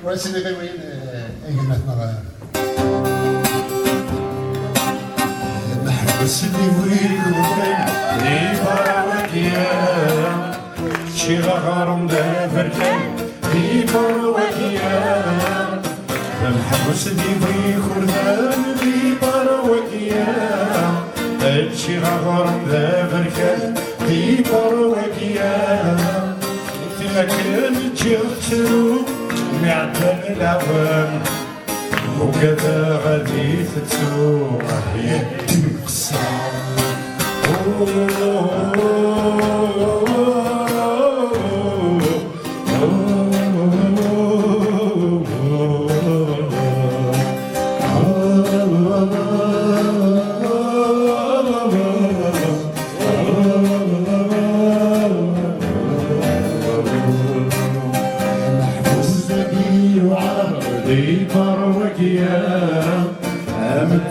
واسيدي غير وين ايقناتنا محبس اللي وين وين لي باراك يا شي غارم دافركن لي باراك يا محبس اللي وين خردان لي باراك يا شي غارم دافركن لي باراك يا لكن جرتو معدن العوام وكذا غادي تتسوق يدي مقصر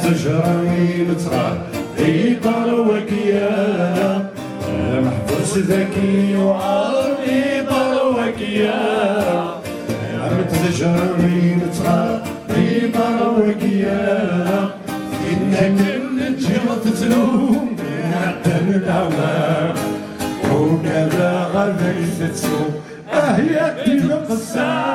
تجرين ترى يطروك يا محبوس ذكي وعارف يطروك يا تجرين ترى يطروك يا إنك الجرة تلوم معدن العوام وكذا غادي تتسوق يدي القسام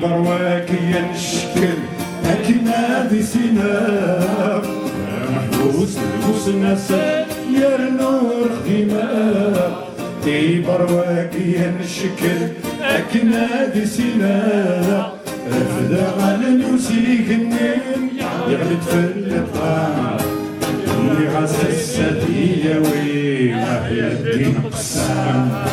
برواك ينشكل أكنادي سناب محبوس البوس نسا يرنور خدماب دي برواك ينشكل أكنادي سناب رفدا على نوسي جنين يغلط في الإطعام اللي غاسل السدية وما يدي مقسام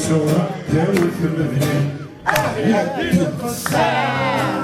الصورة داوت المذنب يدي القصة